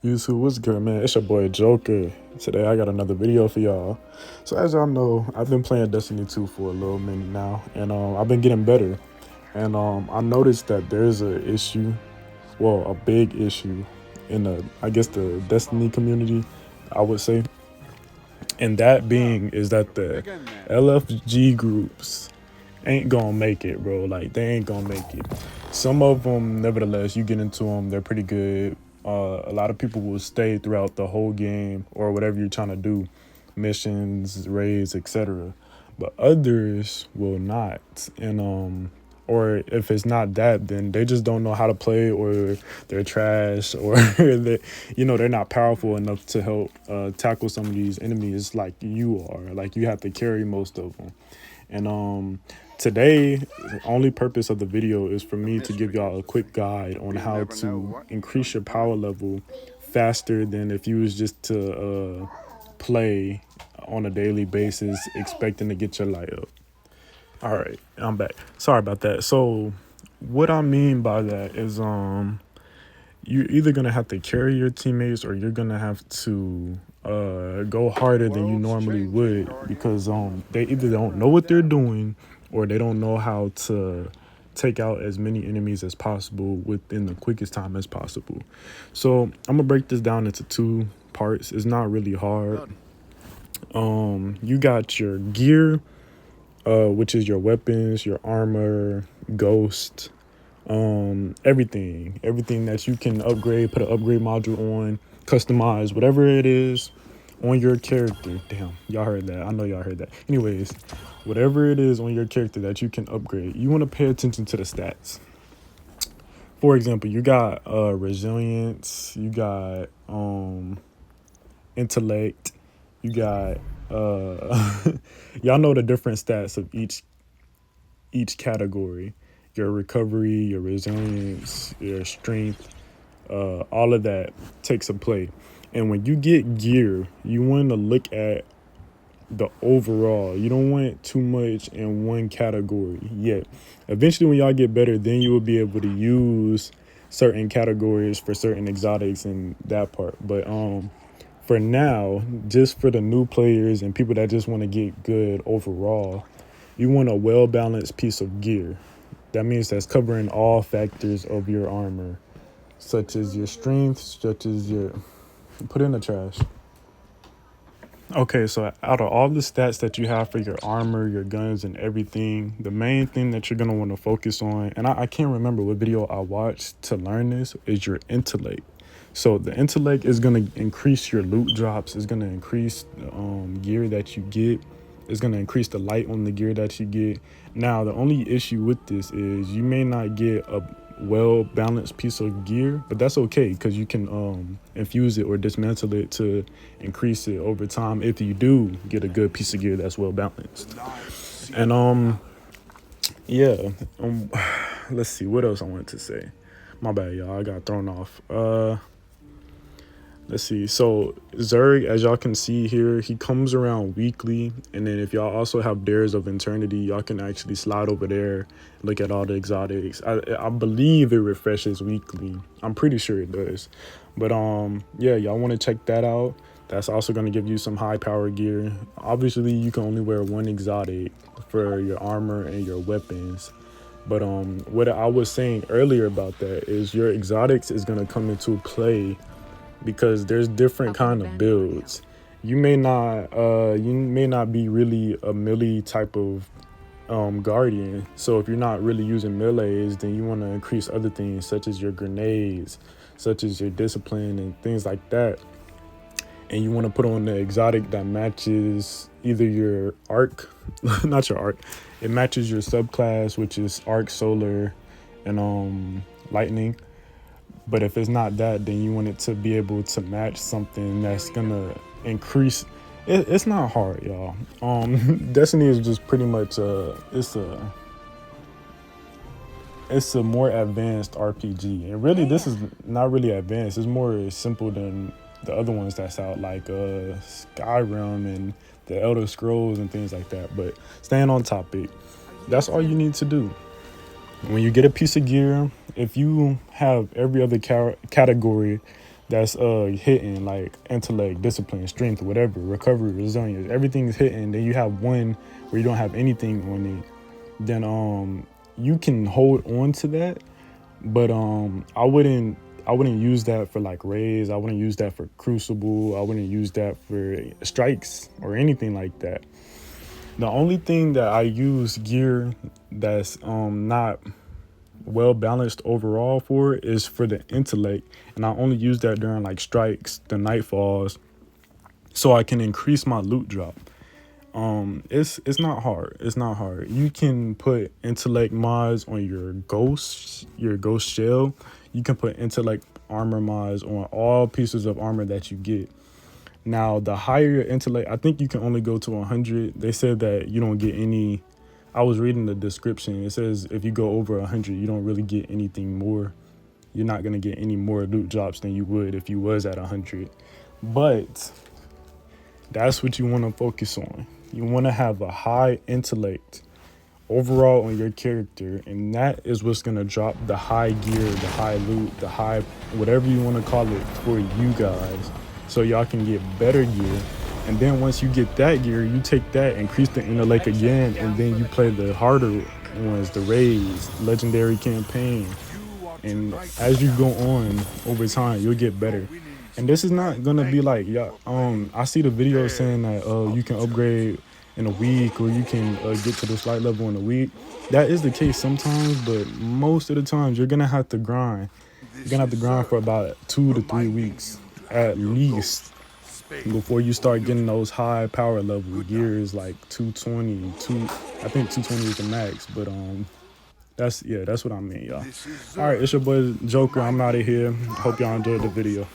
YouTube, what's good, man? It's your boy Joker. Today I got another video for y'all. So as y'all know, I've been playing Destiny 2 for a little minute now, and I've been getting better. And I noticed that there's a issue, well, a big issue in I guess the Destiny community, I would say. And that being is that the LFG groups ain't gonna make it, bro. Like, they ain't gonna make it. Some of them, nevertheless, you get into them, they're pretty good. A lot of people will stay throughout the whole game or whatever you're trying to do, missions, raids, etc. But others will not. And or if it's not that, then they just don't know how to play, or they're trash, or they're not powerful enough to help tackle some of these enemies like you are. Like, you have to carry most of them. And today, the only purpose of the video is for me to give y'all a quick guide on how to increase your power level faster than if you was just to play on a daily basis expecting to get your light up. All right, I'm back. Sorry about that. So what I mean by that is you're either gonna have to carry your teammates, or you're gonna have to go harder than you normally would, because they either don't know what they're doing, or they don't know how to take out as many enemies as possible within the quickest time as possible. So I'm gonna break this down into two parts. It's not really hard. You got your gear, which is your weapons, your armor, ghost, everything that you can upgrade, put an upgrade module on, customize whatever it is on your character. Damn, y'all heard that. I know y'all heard that. Anyways, whatever it is on your character that you can upgrade, you want to pay attention to the stats. For example, you got resilience, you got intellect, you got y'all know the different stats of each category. Your recovery, your resilience, your strength, all of that takes a play. And when you get gear, you want to look at the overall. You don't want too much in one category yet. Eventually, when y'all get better, then you will be able to use certain categories for certain exotics and that part. But for now, just for the new players and people that just want to get good overall, you want a well-balanced piece of gear. That means that's covering all factors of your armor, such as your strength, such as your... Put it in the trash. Okay, so out of all the stats that you have for your armor, your guns, and everything, the main thing that you're going to want to focus on, and I can't remember what video I watched to learn this, is your intellect. So the intellect is going to increase your loot drops. It's going to increase gear that you get. It's going to increase the light on the gear that you get. Now, the only issue with this is you may not get a well-balanced piece of gear, but that's okay, because you can infuse it or dismantle it to increase it over time if you do get a good piece of gear that's well-balanced. And yeah, let's see what else I wanted to say. My bad, y'all, I got thrown off. Let's see. So Zerg, as y'all can see here, he comes around weekly. And then if y'all also have Dares of Eternity, y'all can actually slide over there, look at all the exotics. I believe it refreshes weekly. I'm pretty sure it does. But yeah, y'all want to check that out. That's also going to give you some high power gear. Obviously, you can only wear one exotic for your armor and your weapons. But what I was saying earlier about that is your exotics is going to come into play, because there's different kind of builds. You may not be really a melee type of guardian. So if you're not really using melees, then you want to increase other things, such as your grenades, such as your discipline and things like that. And you want to put on the exotic that matches either your arc, not your arc, it matches your subclass, which is arc, solar, and lightning. But if it's not that, then you want it to be able to match something that's gonna increase. It's not hard, y'all. Destiny is just pretty much it's a more advanced RPG, and really this is not really advanced. It's more simple than the other ones that's out, like Skyrim and the Elder Scrolls and things like that. But staying on topic, that's all you need to do. When you get a piece of gear, if you have every other category that's hitting, like intellect, discipline, strength, whatever, recovery, resilience, everything is hitting. Then you have one where you don't have anything on it. Then you can hold on to that, but I wouldn't use that for like raids. I wouldn't use that for crucible. I wouldn't use that for strikes or anything like that. The only thing that I use gear that's not well balanced overall for is for the intellect, and I only use that during like strikes, the nightfalls, so I can increase my loot drop. It's not hard. It's not hard. You can put intellect mods on your ghost shell. You can put intellect armor mods on all pieces of armor that you get. Now, the higher your intellect, I think you can only go to 100. They said that you don't get any. I was reading the description. It says if you go over 100, you don't really get anything more. You're not gonna get any more loot drops than you would if you was at 100. But that's what you want to focus on. You want to have a high intellect overall on your character, and that is what's gonna drop the high gear, the high loot, the high whatever you want to call it for you guys, so y'all can get better gear. And then once you get that gear, you take that, increase the intellect again, and then you play the harder ones, the raids, legendary campaign. And as you go on over time, you'll get better. And this is not gonna be like, yeah. I see the video saying that you can upgrade in a week, or you can get to this light level in a week. That is the case sometimes, but most of the times you're gonna have to grind. You're gonna have to grind for about 2 to 3 weeks at least before you start getting those high power level gears like 220. I think 220 is the max, but that's what I mean, y'all. All right, it's your boy Joker. I'm out of here. Hope y'all enjoyed the video.